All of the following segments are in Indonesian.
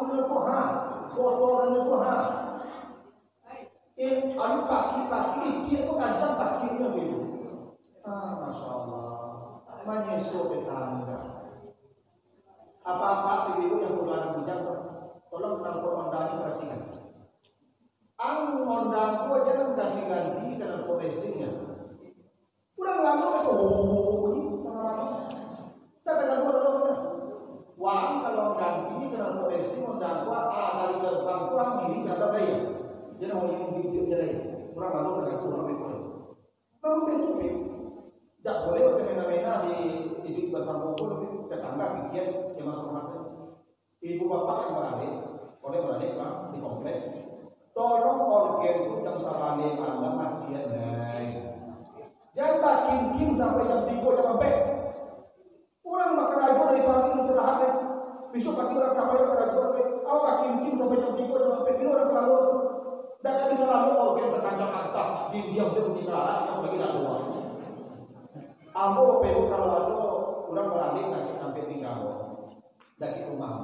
punya Tuhan, kotoran Tuhan. Alu kaki dia itu kancam kakinya gitu. Masya Allah, menyusul tetangga. Apa-apa itu yang bulan bujang, tolong tanpa ondang perhatikan. Ang ondang ko jangan kasih ganti dengan profesinya. Udah lama itu, katakan dulu. Wang kalau ganti dengan profesi ondang ko dari gerbang ko ang ini kata bayar. Jadi mau yang video jadi kurang lalu dengan kurang itu. Kamu betul. Tak boleh semena-mena di hidup bersama pun tetangga pikir yang masuk mata. Ibu bapak yang berada kan di komplek. Tolong organ itu jam sabane Anda masih naik. Jangan kim sampai jam 3 jam sampai. Orang makan aja dari pagi istirahat. Besok pagi orang kapal pada jual. Awak kim sampai jam 3 jam sampai. Ini orang terlalu. Dan bisa lalu organ terkancang atap di diam seperti kelala yang bagi dah luar. Ambo perlu kalau ada orang beralih nanti sampai di kamu dari rumah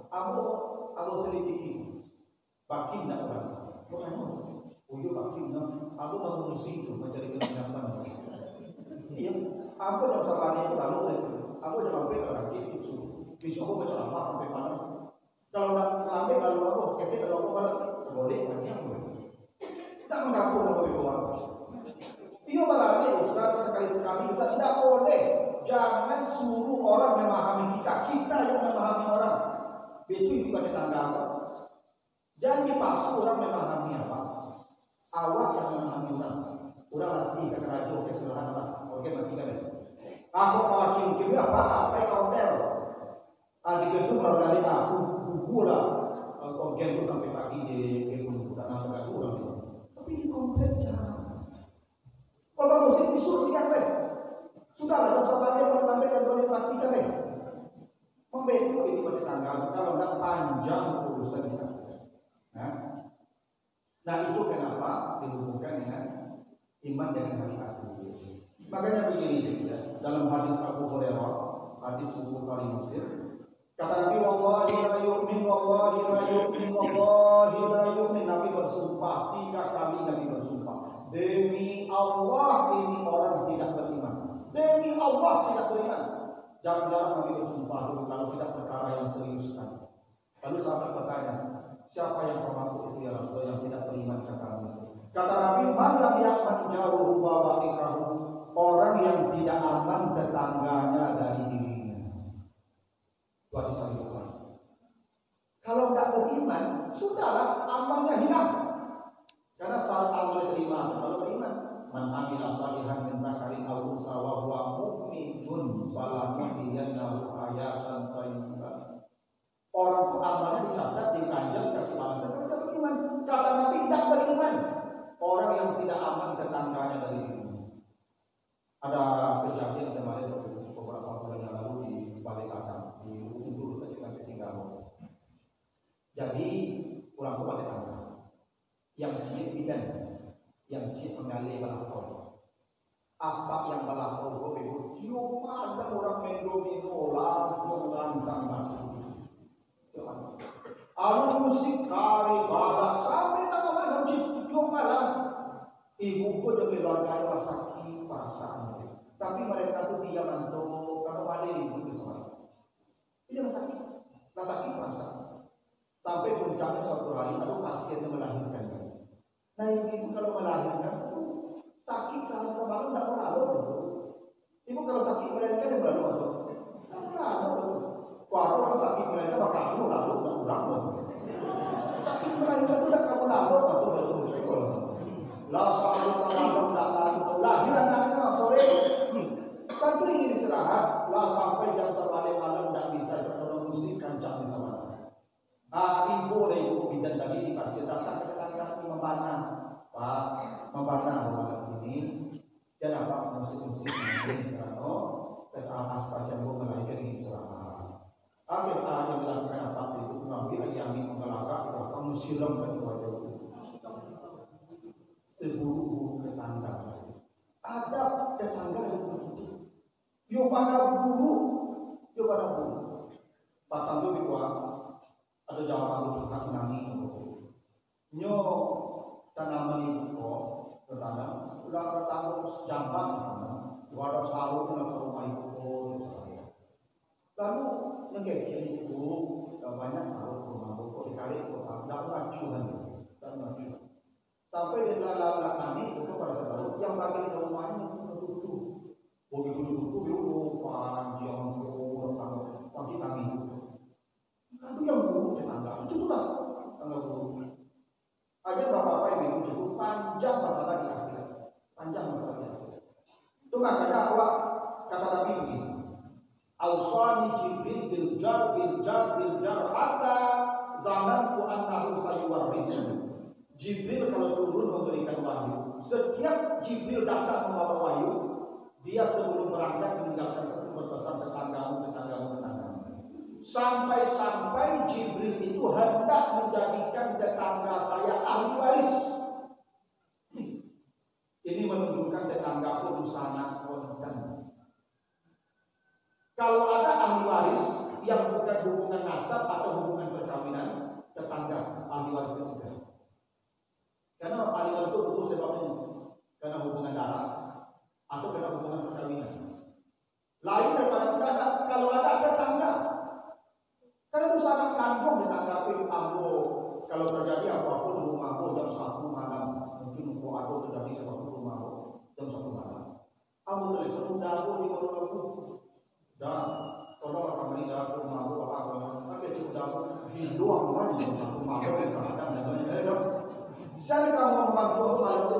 ambo selidiki bakin nak orang bukan uyu bakin nak aku mengungsi itu mencari kebenaran. Iya, aku dah sabane itu lalu aku dah sampai orang itu besok aku berceramah sampai mana. Kalau nak sampai kalau aku ketika kalau aku balik boleh nanti aku tak mengaku nama orang. Iyo berarti Ustaz sekali-sekali kita tidak boleh jangan suruh orang memahami kita yang memahami orang. Itu pada tanda apa? Jangan dipaksa orang memahami apa. Awak yang memahami orang. Orang latih ke radio kesalahan lah. Oke mati kan? Aku kalau kim apa yang kau tel? Adik itu kalau dari aku buku lah. Kau game sampai pagi di bukan nama kurang. Tapi di komplek jangan. Kalau musik bisu siap Sudahlah, tak sabar dia menambahkan boleh praktikan membeku ini pada tanggal kalau tidak panjang urusan kita. Nah itu kenapa dihubungkan dengan iman dengan hari akhir. Makanya begini dalam hadis Abu Hurairah, hadis Bukhari Muslim, kata Nabi wallahi la yu'min Nabi bersumpah 3 kali Nabi bersumpah. Demi Allah ini orang tidak beriman. Demi Allah tidak beriman. Jangan-jangan Nabi bersumpah dulu kalau tidak perkara yang serius kan. Lalu sahabat bertanya, siapa yang termasuk itu ya Rasul yang tidak beriman sekarang? Kata Nabi, man lam ya'man jaruhu wa wa'ikrahu. Orang yang tidak aman tetangganya dari dirinya. Itu hadis Sahih Bukhari. Kalau tidak beriman, sudahlah amannya hilang. Karena saat amal terima, kalau beriman, man amila salihan min dzakarin aw unsa wa huwa mu'minun falanuhyiyannahu hayatan thayyibah. Orang itu amalnya dicatat, dikanjal, kasih pahala. Tapi beriman. Kata Nabi tidak beriman. Orang yang tidak aman tetangganya dari dirinya. Ada kejadian kemarin beberapa bulan yang lalu di Balikpapan, di Undur ketika ketinggalan. Jadi pulang ke Balikpapan. Yang cip bidan, yang cip menggali balakon. Apa yang balakon itu? Cuma ada orang mendo langsung lantang mati. Alu musik kari balak sampai tengah malam cuma malam. Ibuku jadi keluarga sakit perasaan. Tapi mereka tu diam anto kalau ada ibu itu sama. Dia sakit perasaan. Sampai puncaknya suatu hari lalu pasiennya melahirkan. Nah ibu kalau melahirkan itu sakit saat kemarin tidak pernah lalu. Ibu kalau sakit melahirkan yang baru masuk. Tidak lalu. Kalau orang sakit melahirkan bakal lalu tidak kurang. Sakit melahirkan itu tidak kamu lalu atau baru sekol. Lah sama tidak lalu lahiran anaknya sore. Tapi ingin istirahat. Lah sampai jam 1 malam tidak bisa sekolah musik kancang di sana. Ibu ibu bidan tadi dikasih datang ke kami membana, Pak, membana orang ini. Dan apa musik-musik ini kalau tentang pasien bu melahirkan ini selama. Akhir yang dilakukan apa itu mengambil yang mengelakar apa musiram ke wajah itu. Seburu tetangga. Ada tetangga yang begitu. Yo pada buru. Patang tu di kuah. Ada jawab banyak sahur rumah kok dikali kota, tidak macuan, tidak macuan. Sampai di dalam kami itu pada tahu yang bagi ke rumahnya tutup. Begitu tutup itu panjang orang pagi kami. Itu yang buruk tetangga, cukuplah tangga buruk. Aja bapak-bapak yang bilang cukup panjang masalah di akhirat, panjang masalah di akhirat. Itu makanya Allah kata Nabi begini. Awsani Jibril biljar hatta zanantu annahu sayuwarrisu. Jibril kalau turun memberikan wahyu, setiap Jibril datang membawa wahyu, dia sebelum berangkat meninggalkan pesan tetanggamu. Sampai Jibril itu hendak menjadikan tetangga saya ahli waris. Ini menunjukkan tetangga pun sangat konten. Kalau ada ahli waris yang bukan hubungan nasab atau hubungan perkawinan, tetangga ahli waris juga. Karena ahli waris itu butuh sebabnya, karena hubungan darah atau karena hubungan perkawinan. Lain daripada tetangga, kalau ada tetangga, karena itu sangat tanggung ditanggapi ambo. Kalau terjadi apapun di rumahmu jam 1 malam, mungkin atau terjadi sesuatu rumahmu jam 1 malam. Ambo telepon dapur di rumahmu. Dan tolong akan meninggal ke rumah aku apa pakai sudah hidup lagi satu malam dan bisa kamu membantu kalau itu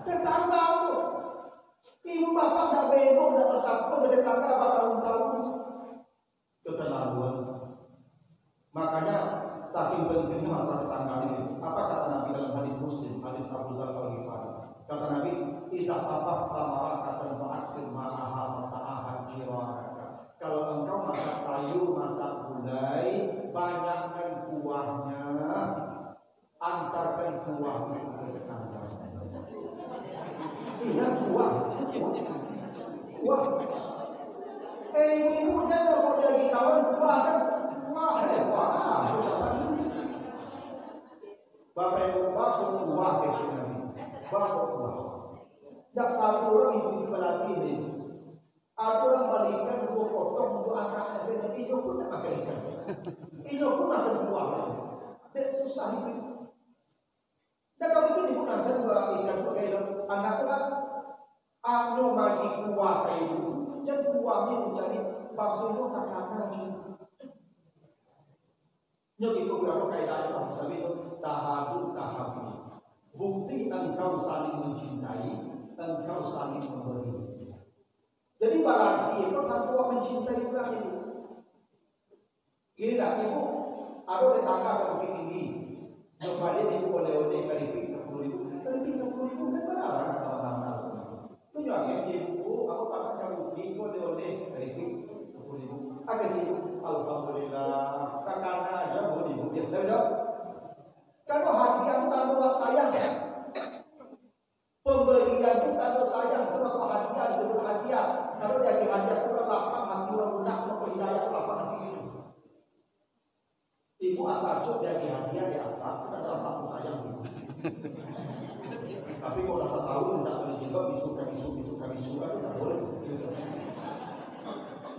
tetangga itu ibu bapak dah beno dah bersatu tetangga apa tahun-tahun keterlaluan. Makanya saking pentingnya masalah tetangga ini. Apa kata Nabi dalam hadis Muslim, hadis Abu Dzar Al-Ghifari? Kata Nabi, "Idza tabaha kata fa'aksir ma'aha ta'ahad sirah." Kalau engkau masak sayur, masak gulai, banyakkan kuahnya, antarkan kuahnya ke tetangga. Iya, kuah. Ibu jangan kalau lagi kawan kuah kan, kuah. Bapak ibu kuah ke sini, bapak kuah. Tak satu orang ibu berarti ini. Ada orang balikan dua potong untuk anaknya saya hijau pun tak makan ikan, hijau pun makan buah. Dan susah itu. Dan kalau itu digunakan dua ikan untuk anaknya, anu bagi kuah kayak itu, dan kuahnya mencari bakso itu tak ada. Nyok itu kalau kayak itu bisa itu tahadu. Bukti engkau saling mencintai, engkau saling memberi. Jadi berarti itu tanpa mencintai juga itu. Gila ibu, ada tetangga yang tinggi, kemarin ibu oleh-oleh keripik 10.000, keripik 10.000 kan berapa sama-sama. Itu jangan ibu, aku pakai kamu ibu oleh-oleh keripik 10.000. Agak ibu, alhamdulillah, kakaknya aja mau ibu dia tahu. Kalau hadiah tanpa sayang, pemberian itu tanpa sayang, kalau hadiah itu hadiah. Kalau dari hadiah itu lapang hati orang nak mempercayai lapang hati itu. Ibu asal cuk dari hadiah di atas kita dalam waktu sayang ibu. Tapi kalau rasa tahu tidak boleh juga bisu kan tidak boleh.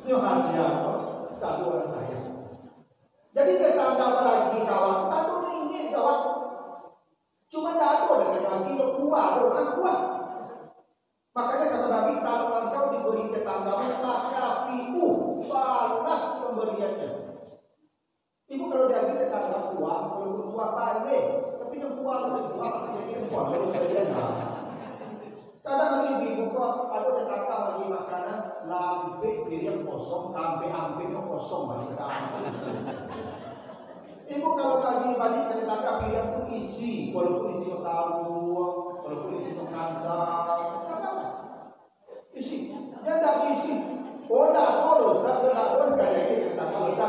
Itu hadiah satu orang sayang. Jadi tetangga lagi kawan, aku ingin kawan. Cuma tak ada lagi kuat, orang kuat. Makanya kata Nabi, kalau engkau diberi tetanggamu, maka ibu balas pemberiannya. Ibu kalau dia tetangga kuat, kalau kuat balik, tapi yang kuat lebih kuat, jadi kuat lebih kuat. Kadang ibu kok ada tetangga lagi makanan, lambe piring kosong, ambil kosong balik ke ibu kalau lagi balik ke tetangga piring itu isi, walaupun isi tahu, walaupun isi kandang. Isi, dia tak isi. Oda terus, tak terlalu kayak gitu. Kalau kita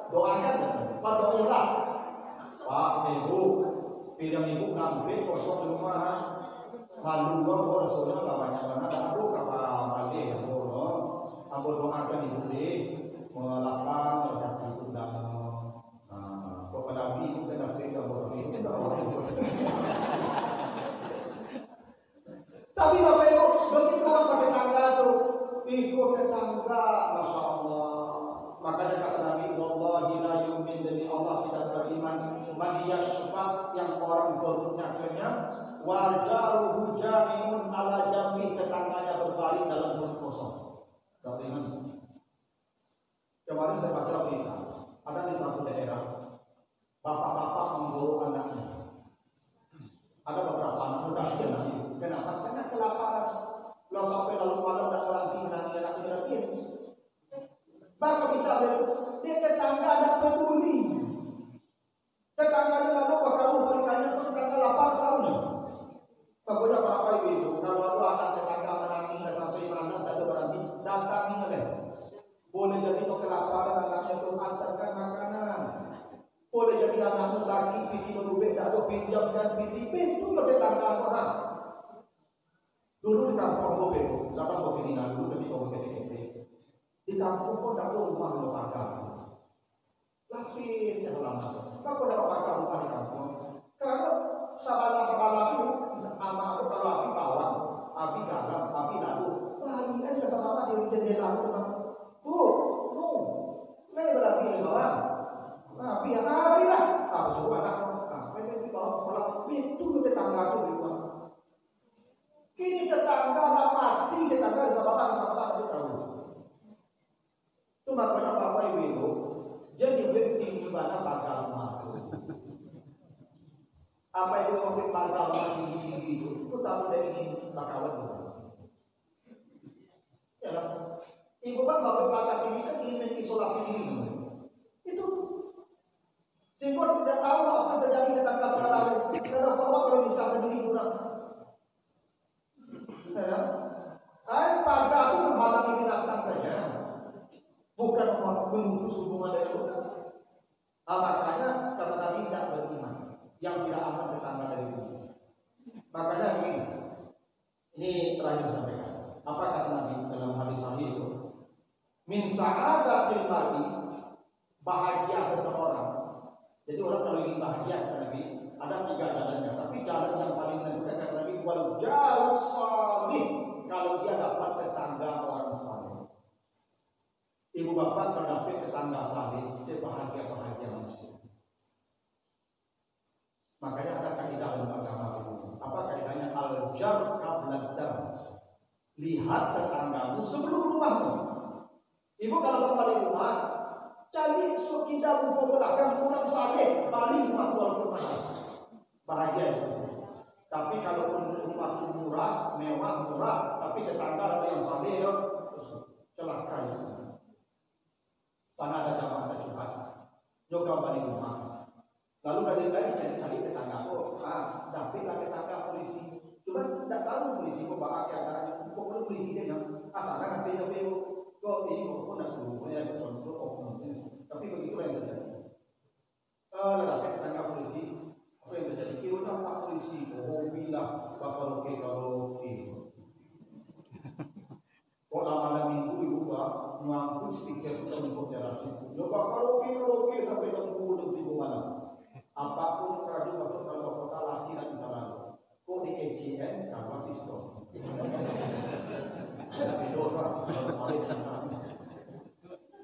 doakan, pada ulah. Pak ibu, piring ibu ngambil kosong rumah. Malu gua soalnya tak banyak mana. Aku kapal balik, aku doakan ibu deh, melapang kaki undang. Kepada ibu kena cerita bahwa ini tak orang. Tapi Bapak Ibu, begitu apa tetangga itu, ikut tetangga, Masya Allah. Makanya kata Nabi, Wallahi la yu'min beriman, maniyasfat yang orang golputnya kenyang, warjaruhu jami'un ala jambi, tetangganya berbaring dalam perut kosong. Gak beriman. Kemarin saya baca berita, ada di satu daerah, bapak-bapak membawa anaknya. Ada beberapa anak muda dia nanti. Kenapa? Karena kelaparan. Kalau sampai lalu malam dan orang menangi anaknya lagi. Maka bisa dia tetangga ada peduli. Tetangga lalu kalau berikannya itu tetangga lapar tahun. Pokoknya apa itu? Kalau ada anak tetangga menangi dan sampai mana tak berani datangi oleh. Boleh jadi kelaparan anaknya belum antarkan makanan. Boleh jadi anakmu sakit, piti berubah, tak ada pinjam dan piti pintu ke tetangga orang. Dulu di kampung Bobe, zaman Bobe ini dulu tapi Bobe kese-kese. Di kampung pun tak ada rumah belum ada. Lapis yang lama. Kau dapat pakai rumah di kampung. Karena sabana itu sama aku kalau api bawang, api garam, api lalu. Lari aja sama di jendela rumah. Ini berarti di bawah. Nah, biar hari lah. Apa semua anak? Nah, mereka di bawah sekolah itu tetangga itu di rumah. Kini tetangga nak mati, tetangga sahabat itu tahu. Itu makanya Bapak Ibu, jadi di mana bakal mati. Apa itu COVID bakal mati itu tahu dari ini bakalan bukan. Ya lah. Ibu kan Bapak bakal ini kan ingin isolasi diri. Itu sehingga tidak tahu apa yang terjadi di tetangga pada lain. Karena bahwa kalau misalnya diri kurang, pada itu menghalangi binatang saja, bukan memutus hubungan dengan Tuhan. Makanya kata Nabi tidak beriman, yang tidak aman tetangga dari dunia. Makanya ini terakhir sampaikan. Apa kata Nabi dalam hadis sahih itu? Min sa'adatil mar'i, bahagia seseorang. Jadi orang kalau ingin bahagia kata Nabi, ada 3 jalannya. Tapi jalan yang paling menentukan kata Nabi, wal jarus salih, kalau dia dapat tetangga orang saleh. Ibu bapak terdapat tetangga saleh, sebahagia-bahagia manusia. Makanya ada kaidah dalam agama itu. Apa kaidahnya? Al-jar qabla dar. Lihat tetanggamu sebelum rumahmu. Ibu kalau kembali rumah, cari kita memperbolehkan orang saleh balik rumah tuan rumah. Bahagia itu. Tapi kalau rumah itu murah, mewah, tapi tetangga ada yang saleh, celaka itu. Karena ada jamaah terjebak. Juga balik rumah. Lalu dari cari tetangga, tapi tetangga polisi. Cuma tidak tahu polisi kok bahagia antara pokoknya polisi dia yang asalkan nanti kok ini kok nak suruh ya contoh oknum ini. Tapi begitu yang terjadi. Lelaki tetangga polisi, apa yang terjadi? Kira Pak polisi, bilang bakal oke. Kok malam minggu ibu pak mampu speaker untuk jalan itu. Yo bakal oke sampai jam 10 malam. Apapun kerajaan masuk kalau kota laki dan salah. Kok di ATM sama pistol.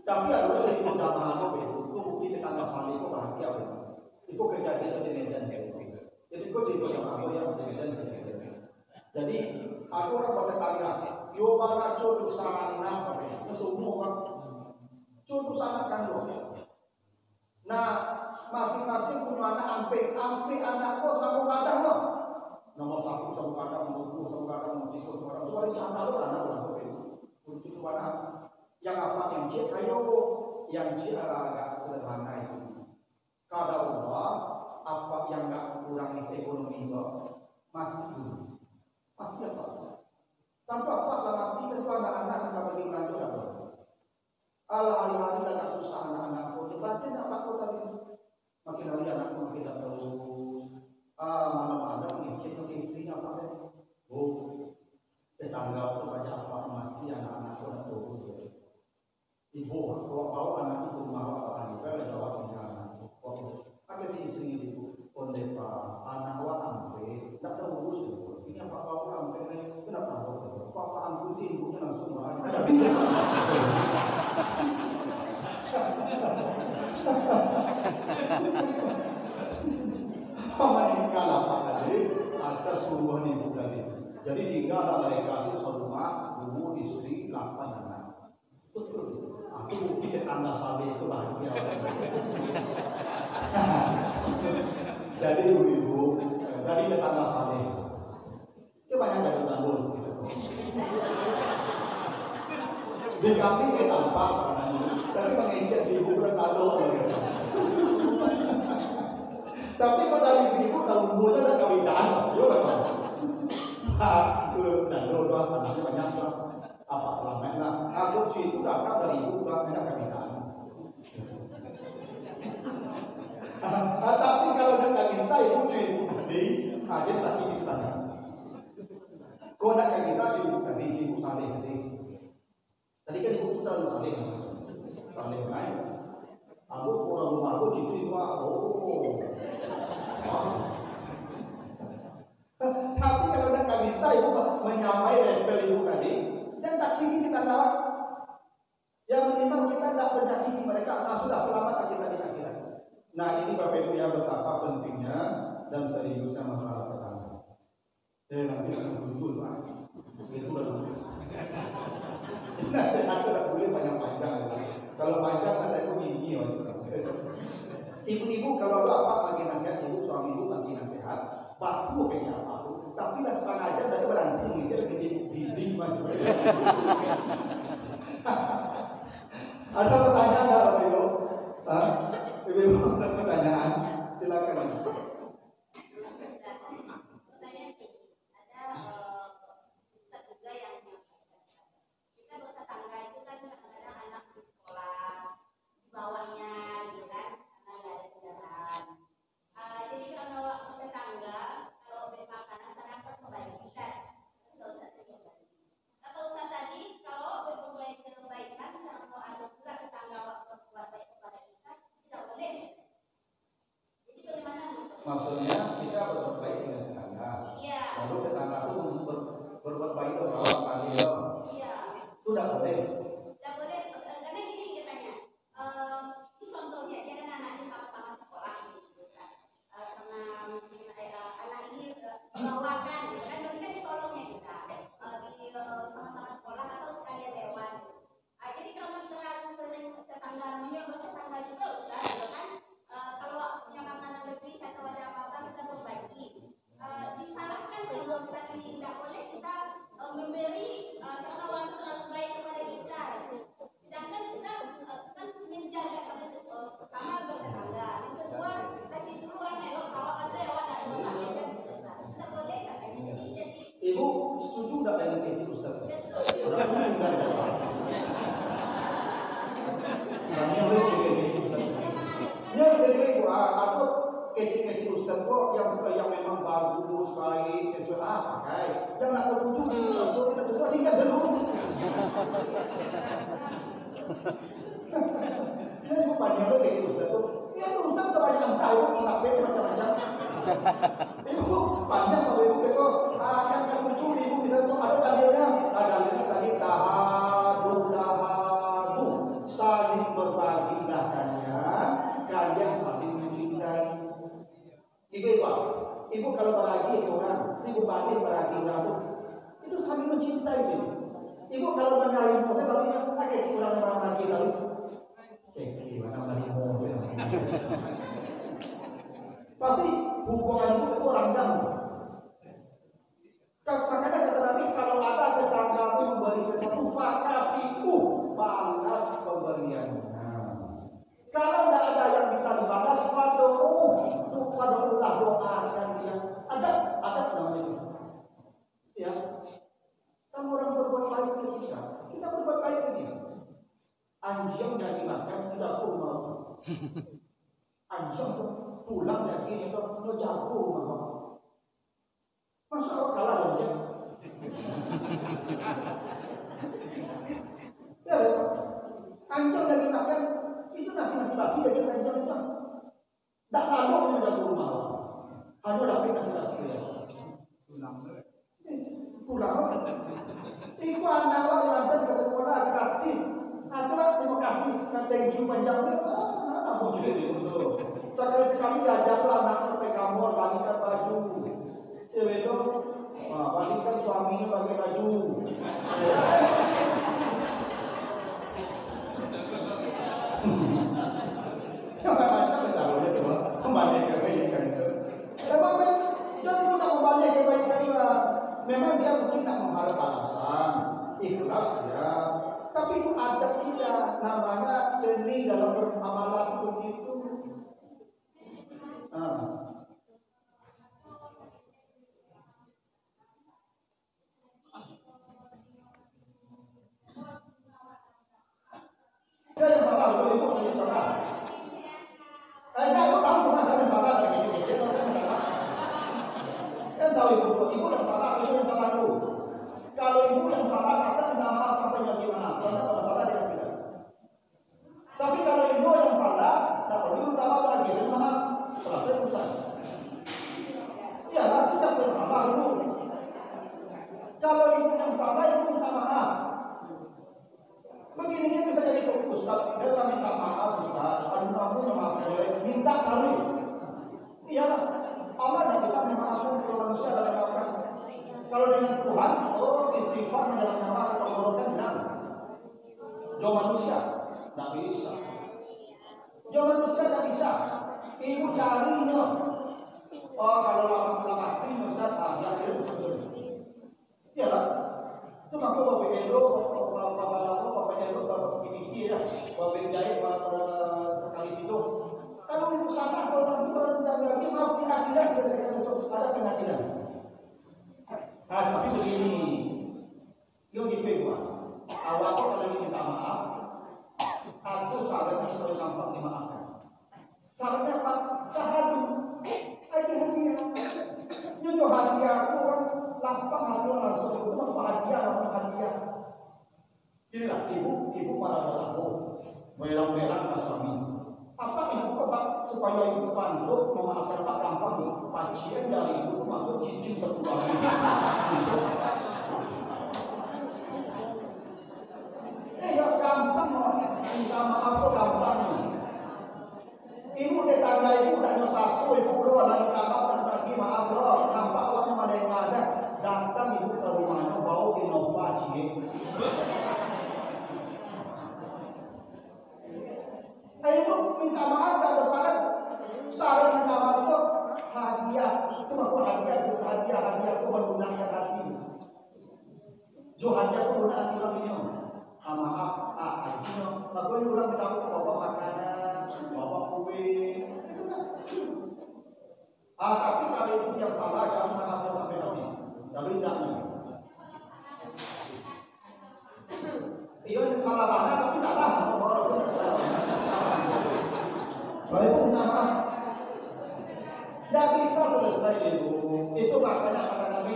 Tapi ada dari jamaah apa itu mungkin tetangga saleh kok bahagia betul. Itu kejadian di Medan. Jadi kok cerita jamaah yang di Medan. Jadi aku orang bertetangga, yo bana coba sana apa ya? Semua orang coba sana kan loh. Nah, masing-masing punya anak ampe anakku sama kadang loh. Nomor 1 sama kadang, nomor 2 sama kadang, nomor 3 sama kadang. Soalnya sama anak untuk mana? Yang apa yang C ayo yang C agak sederhana itu. Kalau Allah apa yang nggak kurang ekonomi itu mati dulu. Mati apa? Tanpa apa mati tentu anak-anak akan bagi belanja apa? Hari-hari agak susah anak-anak. Berarti nak takut tadi. Makin hari anakku makin tak tahu. Malam-malam izin ke istrinya apa deh? Tetangga pun banyak apa mati anak-anak pun tak tahu. Ibu bawa anak itu rumah apa juga ada jawab anak. Ada di istri itu oleh pak anak ampe tak tahu usul. Ini apa bawa ampe ini kenapa tahu? Papa ampe sih ibunya langsung marah. Jadi tinggal mereka itu serumah, ibu, istri, 8 anak. Betul. Aku bukti tetangga saleh itu bahagia. Jadi ibu, jadi tetangga saleh. Itu banyak gaduh-gaduh. Di kami tampak karena ini, tapi mengejar di ibu bergaduh. Tapi pada ibu kalau ibunya ada kawinan, yo kan. Itu dan doa anaknya banyak apa selamanya. Aku itu dapat dari ibu kan ada kawinan. Tapi kalau tidak bisa ibu di aja sakit di tangan. Kau nak bisa ibu tadi ibu saleh tadi. Tadi kan ibu selalu saleh, saleh naik. Aku pulang rumah aku itu tapi kalau tidak bisa ibu menyamai level ibu tadi, dan sakiti kita tahu. Yang minimal kita tidak menyakiti mereka, nah sudah selamat kita di akhirat. Nah ini Bapak Ibu yang betapa pentingnya dan seriusnya masalah tetangga. Nanti akan muncul Pak, itu baru. Nasihat itu tidak boleh banyak panjang. Kalau panjang kan saya tinggi. Ibu-ibu kalau bapak bagi nasihat ibu, suami ibu bagi nasihat, baku ke siapa? Tapi tidak sengaja dari berhenti mikir ke dinding macam. Ada pertanyaan nggak Bapak Ibu? Ibu ada pertanyaan? Silakan. Bawahnya gitu kan, karena nggak ada kendaraan. Jadi kalau tetangga, kalau beli makanan karena perbaikan, nggak usah terjadi. Kata Ustaz tadi, kalau berbuat kebaikan, kalau ada pula tetangga berbuat baik kepada kita, tidak boleh. Jadi bagaimana? Maksudnya kita berbuat baik dengan tetangga. Iya. Lalu tetangga itu berbuat baik kepada orang lain. Iya. Itu tidak boleh. Ibu setuju tidak dengan itu Ustaz? Ya begitu Ibu. Aku kecil-kecil Ustaz kok yang memang bagus, baik, sesuai pakai. Yang nak tertuju so kita coba singkat dulu. Ya Ibu panjang begitu Ustaz tuh. Ya Ustaz sebanyak tahu kenapa macam-macam. Ibu panjang kalau ibu itu yang tertuju ibu bisa tuh ada dalilnya tadi tahadu saling berbagi dahannya, kalian saling mencintai. Ibu Pak, ibu kalau berbagi orang, ibu bagi berbagi orang itu saling mencintai ibu. Ibu kalau menyalin proses kalau dia pakai orang lagi lalu, gimana lagi mau? Tapi hubungan itu orang dalam. Makanya kata Nabi kalau ada tetanggamu memberi sesuatu, fakasiku balas pemberiannya. Kalau tidak ada yang bisa dibalas, padulah doakan dia. Ada namanya itu. Ya, kalau orang berbuat baik ke kita berbuat baik ke dia. Anjing yang dimakan tidak pun mau. Anjing pulang lagi itu jauh mama. Masa Allah kalah aja. Ya, anjing dari makan itu nasi basi dari anjing itu. Tak lalu punya jauh rumah. Hanya dapat nasi ya. Pulang. Iku anak yang ke sekolah gratis. Atulah terima kasih. Thank you panjangnya. Mau jadi itu. Sekali-sekali diajar anak sampai kamu balikan baju. Itu balikan suaminya pakai baju. Memang dia mungkin tak mengharap alasan, ikhlas ya. Tapi itu ada tidak namanya seni dalam beramalan begitu. Dia yang salah, ibu yang salah. Aku tahu cuma saya salah lagi gitu. Saya salah. Kan tahu ibu yang salah, ibu yang salah dulu. Kalau ibu yang salah, kata minta maaf sampai yang gimana? Karena kalau salah dia tidak. Tapi kalau ibu yang salah, tak perlu minta maaf lagi. Minta maaf, selesai urusan. Ya, nanti siapa yang salah dulu. Kalau ibu yang salah, ibu minta maaf. Begini bisa jadi Ustaz, saya minta maaf Ustaz. Aduh, aku sama minta kali. Iyalah, Allah tidak bisa memaafkan kalau manusia dalam apa. Kalau dengan Tuhan, istighfar mendalam nama atau mengorbankan dan jauh manusia tidak bisa. Jauh manusia tidak bisa. Ibu carinya. Kalau lama-lama ini Ustaz, ya iyalah. Itu maka Bapak Edo, Bapak Edo, Bapak Kibisi ya, Bapak Jahit, sekali itu. Kalau ibu sama, kalau nanti lagi mau pengadilan, ada pengadilan. Tapi begini, yuk gitu ibu. Awal kalau minta maaf, aku sarannya supaya gampang dimaafkan. Sarannya apa? Sahadu. Ayo hadiah. Itu hadiah aku kan lampang hadiah langsung itu masuk hadiah langsung hadiah. Inilah ibu pada berlaku merang-merang ke suami. Apa ibu kebak supaya ibu bantu memaafkan Pak gampang pasien dari ibu masuk cincin 10 hari. Ya gampang minta maaf kok gampang. Ibu tetangga ibu hanya satu, ibu berdua lagi kamar dan bagi maaf bro, nampak uangnya ada yang ada. Datang ibu ke rumahnya bau Innova cie. Ibu minta maaf dan bersaran, saran minta maaf itu hadiah. Itu aku hadiah itu menggunakan hati. Jo hadiah itu menggunakan hati minum. Maaf, akhirnya, aku ini ulang minta aku bawa makanan, bawa kue. Tapi kalau itu yang salah, jangan maafkan sampai nanti. Tapi jangan. Iya yang salah mana, tapi salah. Kalau itu minta maaf. Tidak bisa selesai itu. Itu makanya kata Nabi.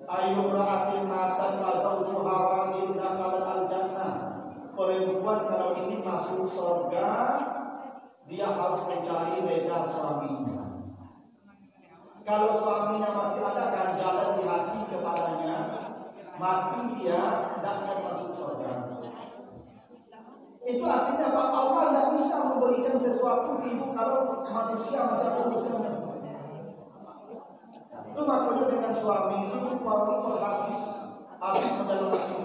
Ayu ra'atin matan atau muhawamin dakalan al-jannah. Perempuan kalau ini masuk surga, dia harus mencari reda suaminya. Kalau suaminya masih ada ganjalan di hati kepadanya, mati dia tidak akan masuk surga. Itu artinya Pak Allah tidak bisa memberikan sesuatu ibu kalau manusia masih ada urusannya. Itu makanya dengan suami itu habis mendalam hati.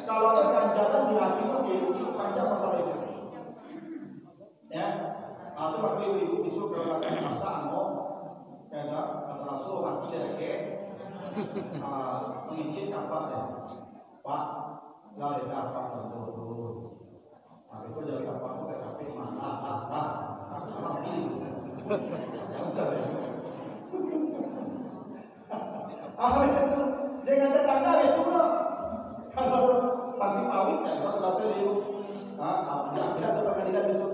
Kalau ada ganjalan di hati itu panjang masalah itu. Ya, atau waktu ibu besok berangkat masak ya kan, langsung hati lagi. Izin apa ya, Pak? Lah ada apa dulu? Itu jadi apa? Pakai HP mana? Itu dengan tetangga itu loh. Kalau pasti pawit kan, kalau selesai itu, tidak ada pengadilan besok.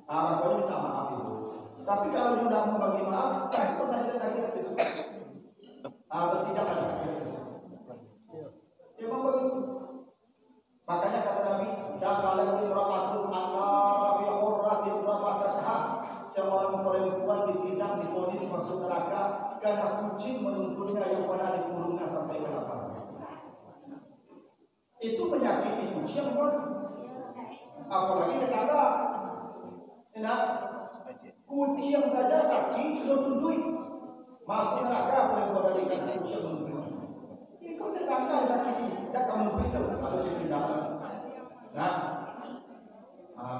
Makanya minta maaf itu. Tapi kalau sudah membagi maaf, itu pengadilan lagi besok. Bersidang ada. Memang begitu. Makanya kata Nabi, "Dakhalat imra'atun an-nar fi hurratin rafatatha." Seorang perempuan disidang divonis masuk neraka karena kucing menuntunnya yang pernah dikurungnya sampai ke lapar. Itu menyakiti kucing pun. Apalagi tetangga. Enak. Kucing saja sakit sudah tuntui. Masih neraka boleh memberikan manusia menuju. Itu tetangga kaki tidak kamu itu kalau tidak. Nah,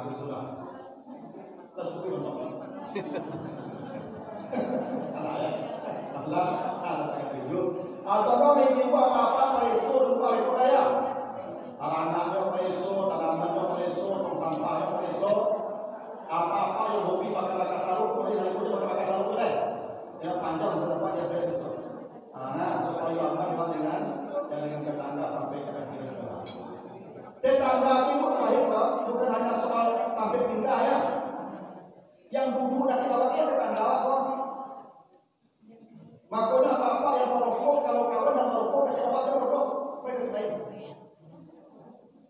itulah. Tersukur untuk. Allah ada video. Atau kami juga apa preso lupa itu daya. Anak-anaknya preso, tanamannya preso, sampahnya preso. Apa-apa yang hobi pakai pakai sarung, boleh itu pakai sarung boleh. Yang panjang berapa dia preso. Nah, supaya aman dengan tetangga sampai ke akhir. Tetangga itu bukan hanya soal sampai pindah ya. Yang dulu nanti awalnya tetangga apa? Makanya apa yang merokok kalau kawan yang merokok kasih obatnya merokok, mereka lain.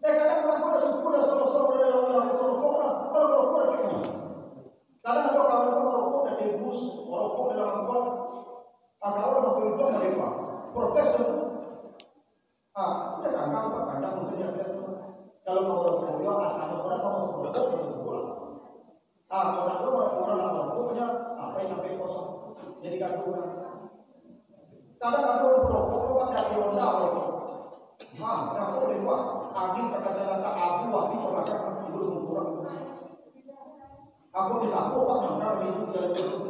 Kadang orang tua sudah solo-solo dari merokok lah, kalau merokok lagi mana? Kadang ada kawan itu merokok dari bus, merokok dalam angkot, kawan mau kerja mereka, protes itu. Kita kan kadang maksudnya kalau mau merokok atau orang sama merokok itu pula. Orang tua orang merokoknya apa yang sampai kosong, jadi kandungan. Kadang aku merokok dari Honda merokok. Aku lewat angin kata-kata abu coba belum kurang. Aku disapu pak nyangka itu jalan terus.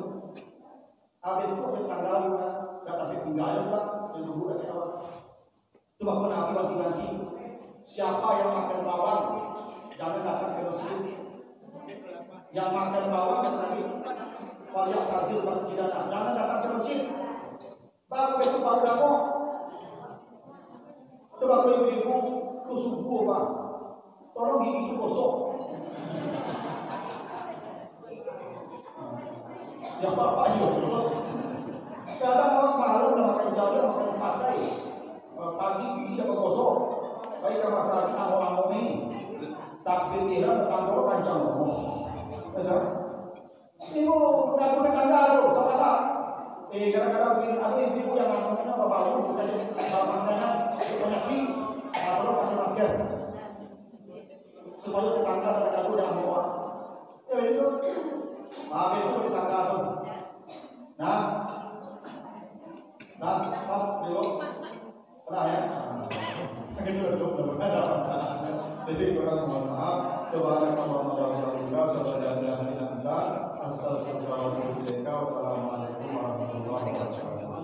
Habis itu tetangga juga dapat tinggal pak itu bukan siapa. Coba pernah lagi siapa yang makan bawang jangan datang ke masjid. Yang makan bawang lagi waliak tajil masjidan jangan datang ke masjid. Baru besok baru kamu. Coba kalau ibu itu subuh pak, tolong gigi itu gosok. Ya bapak juga. Kadang orang malam makan jalan makan pakai, pagi gigi apa gosok. Baik kalau masalah kita ngomong ini, takbir ihram tambah kancang ngomong. Ibu nggak boleh tanggal tuh, sama tak? Kadang-kadang ada ibu yang namanya bapak ibu bisa bapaknya penyakit atau pakai masker supaya tetangga tetangga udah bawa. Itu, itu tetangga tuh. Nah, pas belum pernah ya. Jadi kurang mohon maaf. Subhanallah Wassalamualaikum warahmatullahi wabarakatuh.